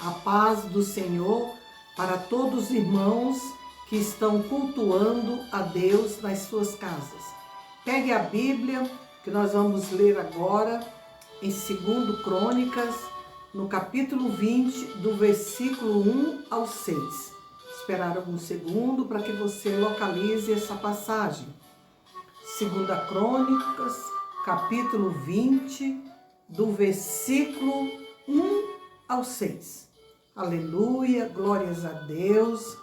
A paz do Senhor para todos os irmãos que estão cultuando a Deus nas suas casas. Pegue a Bíblia, que nós vamos ler agora em 2 Crônicas, no capítulo 20, do versículo 1 ao 6. Esperar alguns segundos para que você localize essa passagem. 2 Crônicas, capítulo 20, do versículo 1 ao 6. Aleluia, glórias a Deus.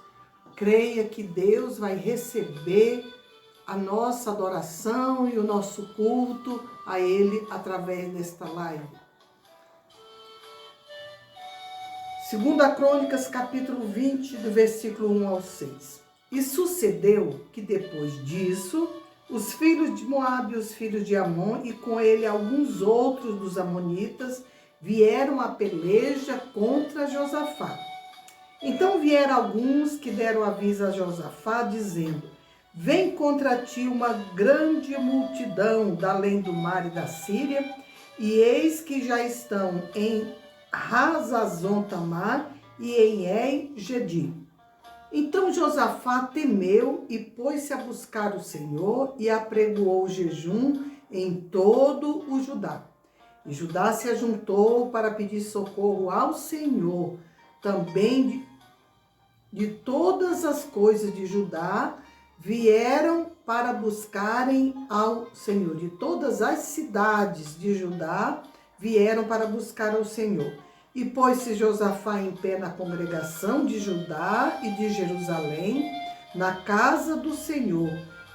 Creia que Deus vai receber a nossa adoração e o nosso culto a Ele através desta live. 2 Crônicas, capítulo 20, do versículo 1 ao 6. E sucedeu que depois disso, os filhos de Moabe e os filhos de Amon, e com ele alguns outros dos amonitas, vieram a peleja contra Josafá. Então vieram alguns que deram aviso a Josafá, dizendo: vem contra ti uma grande multidão da além do mar e da Síria, e eis que já estão em Hazazon-Tamar e em En-Gedi. Então Josafá temeu e pôs-se a buscar o Senhor e apregoou o jejum em todo o Judá. E Judá se ajuntou para pedir socorro ao Senhor. Também de todas as coisas de Judá vieram para buscarem ao Senhor. De todas as cidades de Judá vieram para buscar ao Senhor. E pôs-se Josafá em pé na congregação de Judá e de Jerusalém, na casa do Senhor,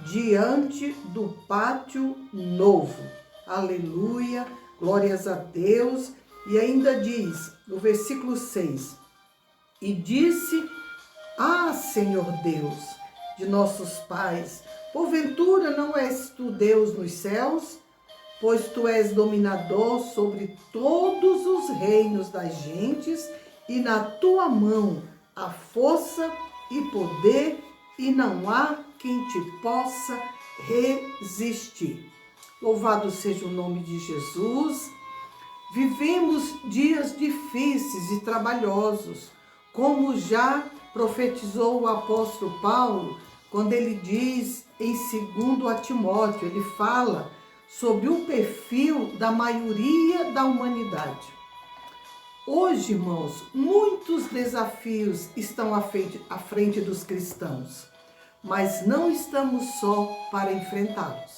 diante do pátio novo. Aleluia, glórias a Deus. E ainda diz, no versículo 6, e disse: ah, Senhor Deus de nossos pais, porventura não és tu Deus nos céus? Pois tu és dominador sobre todos os reinos das gentes, e na tua mão há força e poder, e não há quem te possa resistir. Louvado seja o nome de Jesus. Vivemos dias difíceis e trabalhosos, como já profetizou o apóstolo Paulo, quando ele diz em 2 Timóteo, ele fala sobre o perfil da maioria da humanidade. Hoje, irmãos, muitos desafios estão à frente dos cristãos, mas não estamos só para enfrentá-los.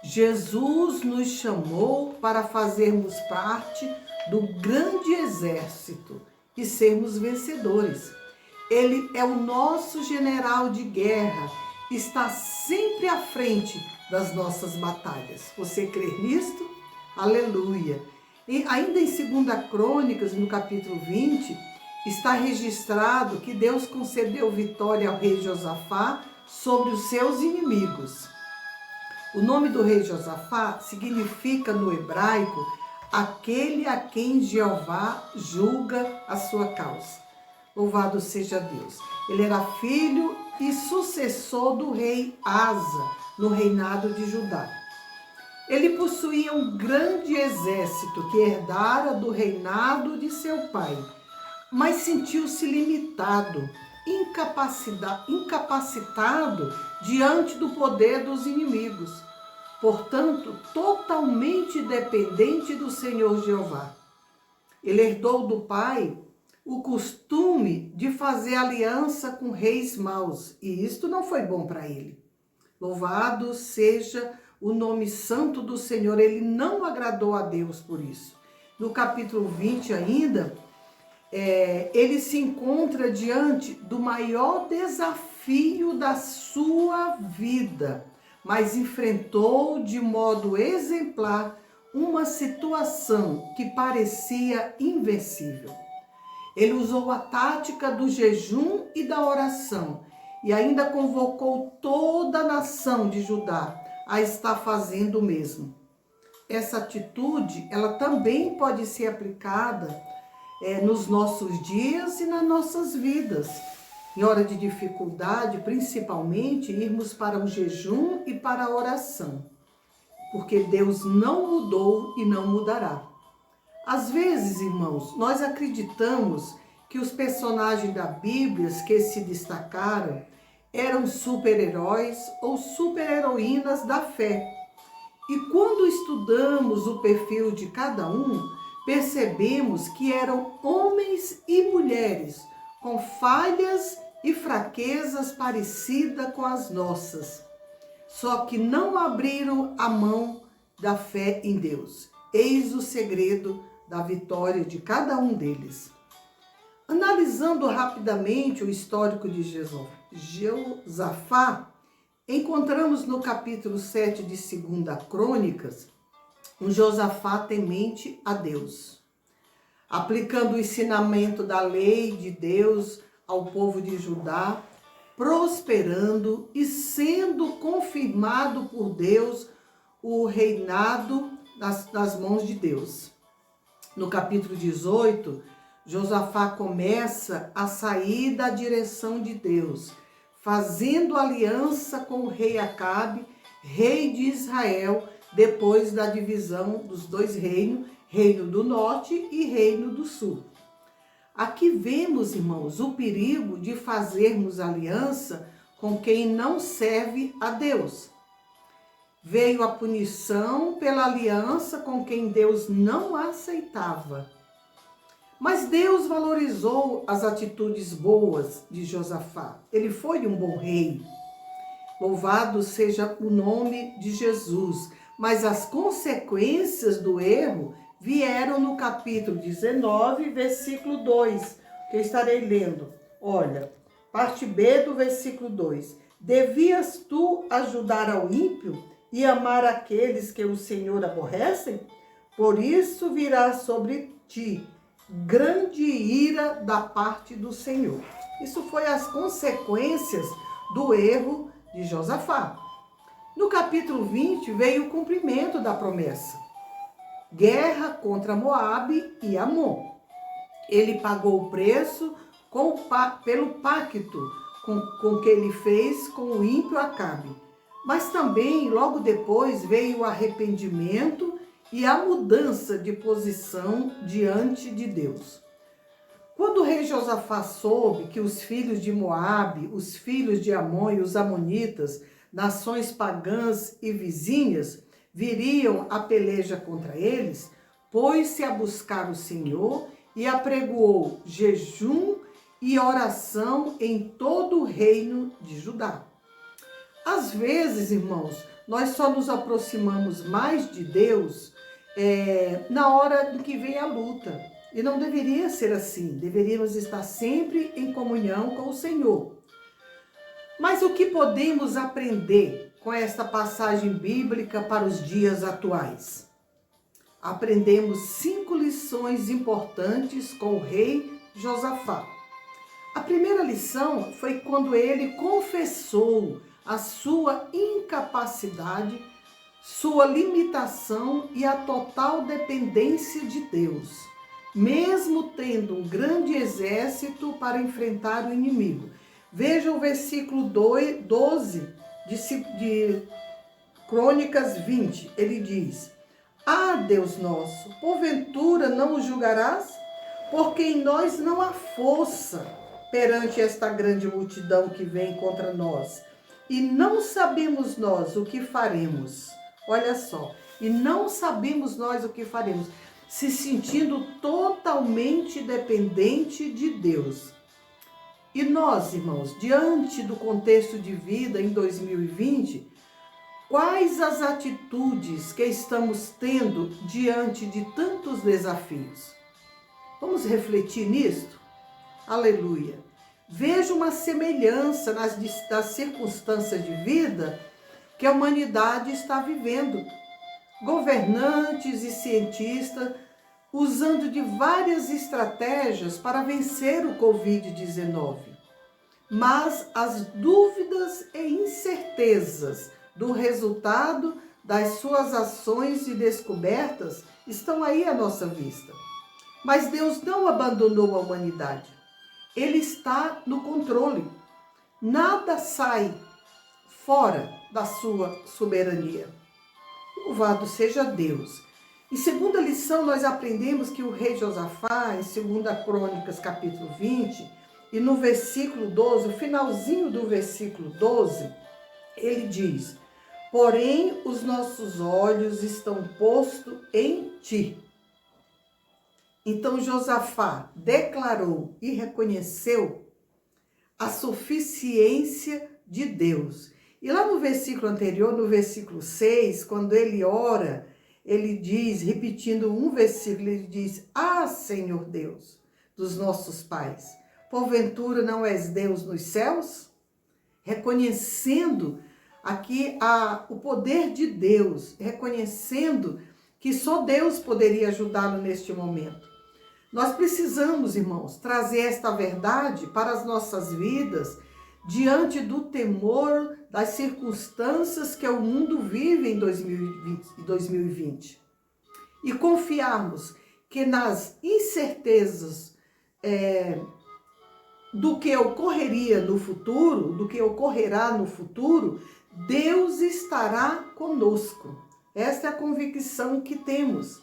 Jesus nos chamou para fazermos parte do grande exército e sermos vencedores. Ele é o nosso general de guerra, está sempre à frente das nossas batalhas. Você crê nisto? Aleluia! E ainda em 2 Crônicas, no capítulo 20, está registrado que Deus concedeu vitória ao rei Josafá sobre os seus inimigos. O nome do rei Josafá significa no hebraico aquele a quem Jeová julga a sua causa. Louvado seja Deus. Ele era filho e sucessor do rei Asa no reinado de Judá. Ele possuía um grande exército que herdara do reinado de seu pai, mas sentiu-se limitado, incapacitado diante do poder dos inimigos, portanto, totalmente dependente do Senhor Jeová. Ele herdou do pai o costume de fazer aliança com reis maus, e isto não foi bom para ele. Louvado seja o nome santo do Senhor, ele não agradou a Deus por isso. No capítulo 20 ainda, ele se encontra diante do maior desafio da sua vida, mas enfrentou de modo exemplar uma situação que parecia invencível. Ele usou a tática do jejum e da oração e ainda convocou toda a nação de Judá a estar fazendo o mesmo. Essa atitude, ela também pode ser aplicada nos nossos dias e nas nossas vidas. Em hora de dificuldade, principalmente, irmos para o jejum e para a oração, porque Deus não mudou e não mudará. Às vezes, irmãos, nós acreditamos que os personagens da Bíblia que se destacaram eram super-heróis ou super-heroínas da fé. E quando estudamos o perfil de cada um, percebemos que eram homens e mulheres com falhas e fraquezas parecidas com as nossas, só que não abriram a mão da fé em Deus. Eis o segredo da vitória de cada um deles. Analisando rapidamente o histórico de Josafá, encontramos no capítulo 7 de 2 Crônicas, um Josafá temente a Deus, aplicando o ensinamento da lei de Deus ao povo de Judá, prosperando e sendo confirmado por Deus o reinado nas mãos de Deus. No capítulo 18, Josafá começa a sair da direção de Deus, fazendo aliança com o rei Acabe, rei de Israel, depois da divisão dos dois reinos, reino do norte e reino do sul. Aqui vemos, irmãos, o perigo de fazermos aliança com quem não serve a Deus. Veio a punição pela aliança com quem Deus não aceitava. Mas Deus valorizou as atitudes boas de Josafá. Ele foi um bom rei. Louvado seja o nome de Jesus. Mas as consequências do erro vieram no capítulo 19, versículo 2, que eu estarei lendo. Olha, parte B do versículo 2. Devias tu ajudar ao ímpio e amar aqueles que o Senhor aborrece? Por isso virá sobre ti grande ira da parte do Senhor. Isso foi as consequências do erro de Josafá. No capítulo 20 veio o cumprimento da promessa. Guerra contra Moabe e Amon. Ele pagou o preço pelo pacto com que ele fez com o ímpio Acabe. Mas também, logo depois, veio o arrependimento e a mudança de posição diante de Deus. Quando o rei Josafá soube que os filhos de Moabe, os filhos de Amon e os amonitas, nações pagãs e vizinhas, viriam a peleja contra eles, pôs-se a buscar o Senhor e apregoou jejum e oração em todo o reino de Judá. Às vezes, irmãos, nós só nos aproximamos mais de Deus na hora em que vem a luta. E não deveria ser assim. Deveríamos estar sempre em comunhão com o Senhor. Mas o que podemos aprender com esta passagem bíblica para os dias atuais? Aprendemos 5 lições importantes com o rei Josafá. A primeira lição foi quando ele confessou a sua incapacidade, sua limitação e a total dependência de Deus, mesmo tendo um grande exército para enfrentar o inimigo. Veja o versículo 12 de Crônicas 20, ele diz: Ah, Deus nosso, porventura não o julgarás? Porque em nós não há força perante esta grande multidão que vem contra nós. E não sabemos nós o que faremos. Olha só, e não sabemos nós o que faremos, se sentindo totalmente dependente de Deus. E nós, irmãos, diante do contexto de vida em 2020, quais as atitudes que estamos tendo diante de tantos desafios? Vamos refletir nisto? Aleluia! Vejo uma semelhança nas circunstâncias de vida que a humanidade está vivendo. Governantes e cientistas usando de várias estratégias para vencer o Covid-19. Mas as dúvidas e incertezas do resultado das suas ações e descobertas estão aí à nossa vista. Mas Deus não abandonou a humanidade. Ele está no controle. Nada sai fora da sua soberania. Louvado seja Deus. Em segunda lição, nós aprendemos que o rei Josafá, em 2 Crônicas, capítulo 20, e no versículo 12, o finalzinho do versículo 12, ele diz: porém, os nossos olhos estão postos em ti. Então, Josafá declarou e reconheceu a suficiência de Deus. E lá no versículo anterior, no versículo 6, quando ele ora, ele diz, repetindo um versículo, ele diz: ah, Senhor Deus dos nossos pais, porventura não és Deus nos céus? Reconhecendo aqui o poder de Deus, reconhecendo que só Deus poderia ajudá-lo neste momento. Nós precisamos, irmãos, trazer esta verdade para as nossas vidas diante do temor das circunstâncias que o mundo vive em 2020. E confiarmos que nas incertezas do que ocorreria no futuro, do que ocorrerá no futuro, Deus estará conosco. Esta é a convicção que temos.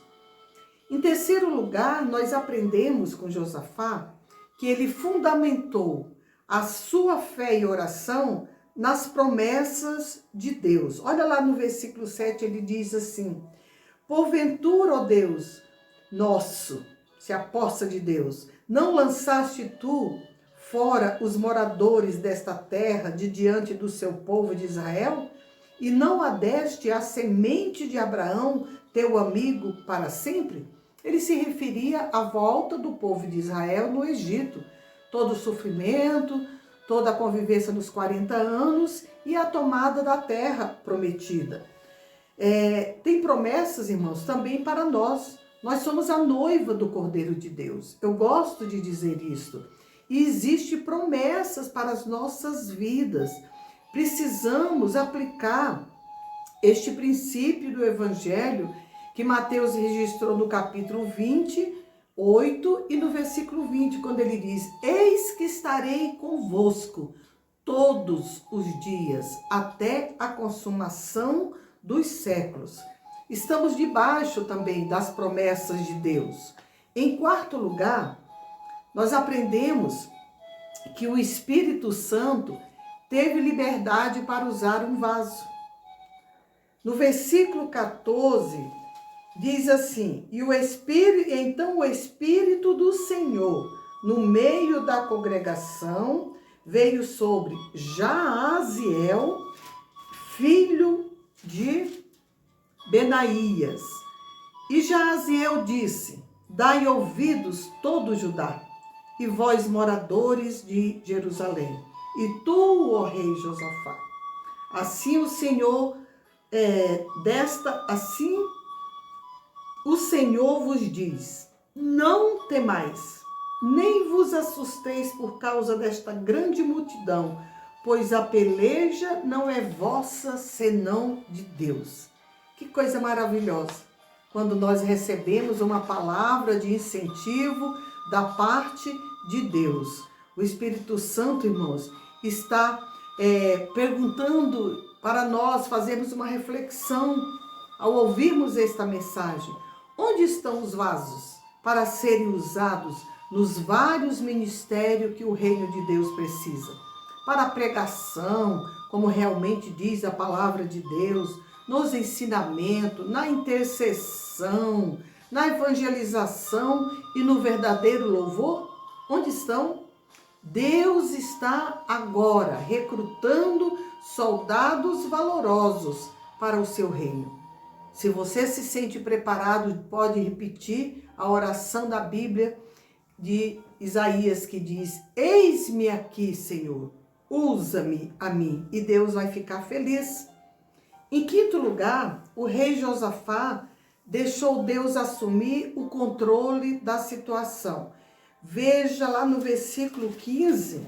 Em terceiro lugar, nós aprendemos com Josafá que ele fundamentou a sua fé e oração nas promessas de Deus. Olha lá no versículo 7, ele diz assim: porventura, ó Deus nosso, se aposta de Deus, não lançaste tu fora os moradores desta terra de diante do seu povo de Israel? E não adeste a semente de Abraão, teu amigo, para sempre? Ele se referia à volta do povo de Israel no Egito. Todo o sofrimento, toda a convivência dos 40 anos e a tomada da terra prometida. Tem promessas, irmãos, também para nós. Nós somos a noiva do Cordeiro de Deus. Eu gosto de dizer isto. E existem promessas para as nossas vidas. Precisamos aplicar este princípio do Evangelho que Mateus registrou no capítulo 28 e no versículo 20, quando ele diz: eis que estarei convosco todos os dias, até a consumação dos séculos. Estamos debaixo também das promessas de Deus. Em quarto lugar, nós aprendemos que o Espírito Santo teve liberdade para usar um vaso. No versículo 14, diz assim: então o Espírito do Senhor, no meio da congregação, veio sobre Jaaziel, filho de Benaías. E Jaaziel disse: dai ouvidos todo Judá, e vós moradores de Jerusalém, e tu, ó rei Josafá. Assim o Senhor o Senhor vos diz: não temais, nem vos assusteis por causa desta grande multidão, pois a peleja não é vossa, senão de Deus. Que coisa maravilhosa, quando nós recebemos uma palavra de incentivo da parte de Deus. O Espírito Santo, irmãos, está perguntando para nós fazermos uma reflexão ao ouvirmos esta mensagem. Onde estão os vasos para serem usados nos vários ministérios que o reino de Deus precisa? Para a pregação, como realmente diz a palavra de Deus, nos ensinamentos, na intercessão, na evangelização e no verdadeiro louvor? Onde estão? Deus está agora recrutando soldados valorosos para o seu reino. Se você se sente preparado, pode repetir a oração da Bíblia de Isaías que diz: eis-me aqui, Senhor, usa-me a mim. E Deus vai ficar feliz. Em quinto lugar, o rei Josafá deixou Deus assumir o controle da situação. Veja lá no versículo 15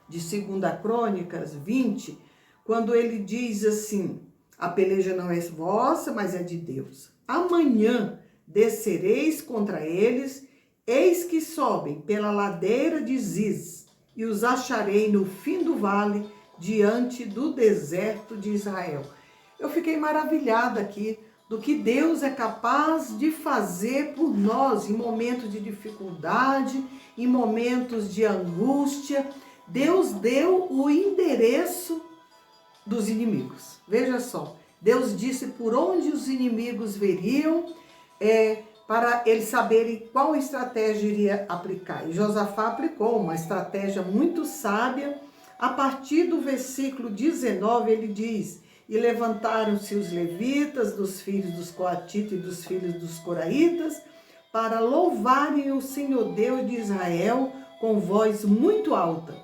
de 2 Crônicas 20, quando ele diz assim: a peleja não é vossa, mas é de Deus. Amanhã descereis contra eles, eis que sobem pela ladeira de Ziz, e os acharei no fim do vale, diante do deserto de Israel. Eu fiquei maravilhada aqui do que Deus é capaz de fazer por nós em momentos de dificuldade, em momentos de angústia. Deus deu o endereço dos inimigos. Veja só, Deus disse por onde os inimigos veriam, para eles saberem qual estratégia iria aplicar. E Josafá aplicou uma estratégia muito sábia. A partir do versículo 19, ele diz: e levantaram-se os levitas, dos filhos dos coatitas e dos filhos dos coraitas, para louvarem o Senhor Deus de Israel com voz muito alta.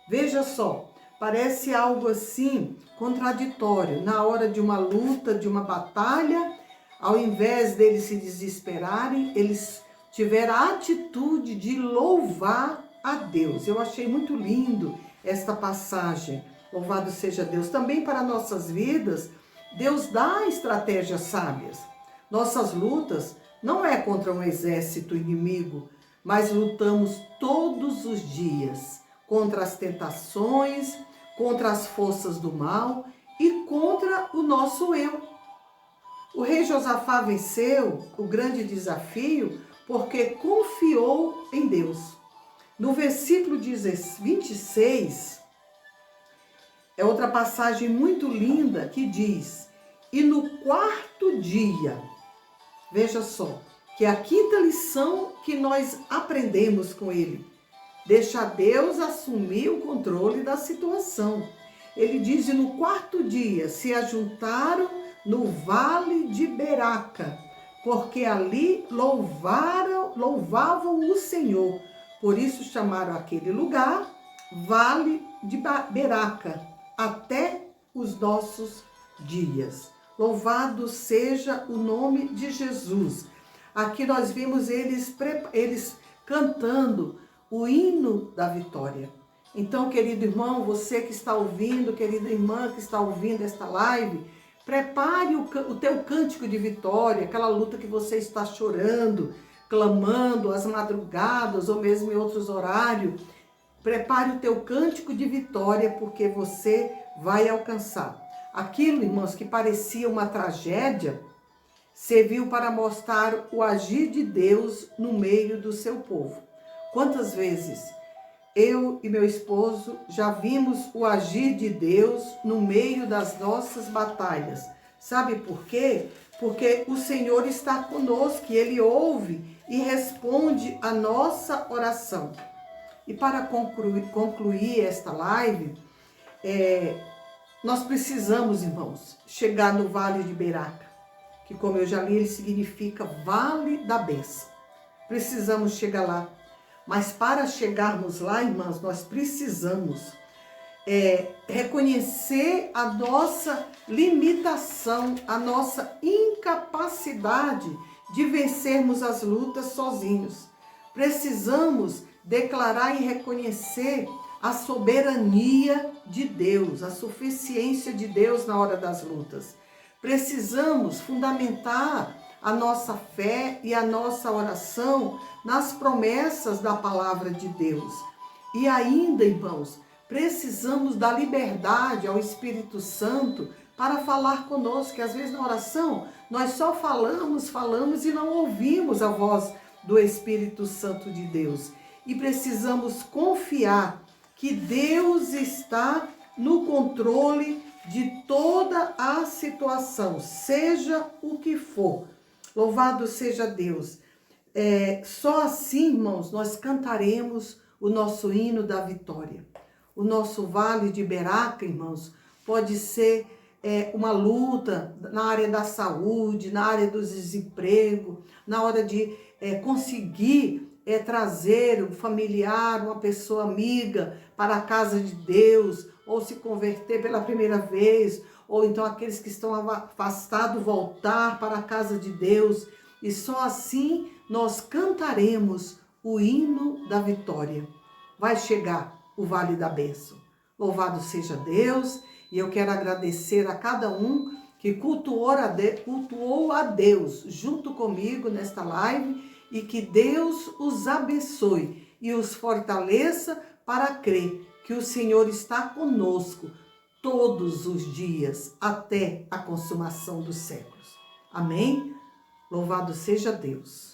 Veja só, parece algo assim contraditório. Na hora de uma luta, de uma batalha, ao invés deles se desesperarem, eles tiveram a atitude de louvar a Deus. Eu achei muito lindo esta passagem. Louvado seja Deus. Também para nossas vidas, Deus dá estratégias sábias. Nossas lutas não é contra um exército inimigo, mas lutamos todos os dias contra as tentações, contra as forças do mal e contra o nosso eu. O rei Josafá venceu o grande desafio porque confiou em Deus. No versículo 26, é outra passagem muito linda que diz: e no quarto dia, veja só, que é a quinta lição que nós aprendemos com ele. Deixa Deus assumir o controle da situação. Ele diz: e no quarto dia se ajuntaram no vale de Beraca, porque ali louvavam o Senhor. Por isso chamaram aquele lugar Vale de Beraca, até os nossos dias. Louvado seja o nome de Jesus. Aqui nós vimos eles cantando o hino da vitória. Então, querido irmão, você que está ouvindo, querida irmã que está ouvindo esta live, prepare o teu cântico de vitória, aquela luta que você está chorando, clamando às madrugadas ou mesmo em outros horários. Prepare o teu cântico de vitória, porque você vai alcançar. Aquilo, irmãos, que parecia uma tragédia, serviu para mostrar o agir de Deus no meio do seu povo. Quantas vezes eu e meu esposo já vimos o agir de Deus no meio das nossas batalhas. Sabe por quê? Porque o Senhor está conosco e Ele ouve e responde a nossa oração. E para concluir esta live, nós precisamos, irmãos, chegar no Vale de Beraca, que, como eu já li, ele significa Vale da Bênção. Precisamos chegar lá. Mas para chegarmos lá, irmãos, nós precisamos reconhecer a nossa limitação, a nossa incapacidade de vencermos as lutas sozinhos. Precisamos declarar e reconhecer a soberania de Deus, a suficiência de Deus na hora das lutas. Precisamos fundamentar a nossa fé e a nossa oração nas promessas da palavra de Deus. E ainda, irmãos, precisamos da liberdade ao Espírito Santo para falar conosco, que às vezes na oração nós só falamos e não ouvimos a voz do Espírito Santo de Deus. E precisamos confiar que Deus está no controle de toda a situação, seja o que for. Louvado seja Deus. Só assim, irmãos, nós cantaremos o nosso hino da vitória. O nosso Vale de Beraca, irmãos, pode ser uma luta na área da saúde, na área do desemprego, na hora de conseguir trazer um familiar, uma pessoa amiga para a casa de Deus, ou se converter pela primeira vez, ou então aqueles que estão afastados voltar para a casa de Deus. E só assim nós cantaremos o hino da vitória. Vai chegar o Vale da Bênção. Louvado seja Deus, e eu quero agradecer a cada um que cultuou a Deus junto comigo nesta live, e que Deus os abençoe e os fortaleça para crer que o Senhor está conosco todos os dias até a consumação dos séculos. Amém? Louvado seja Deus.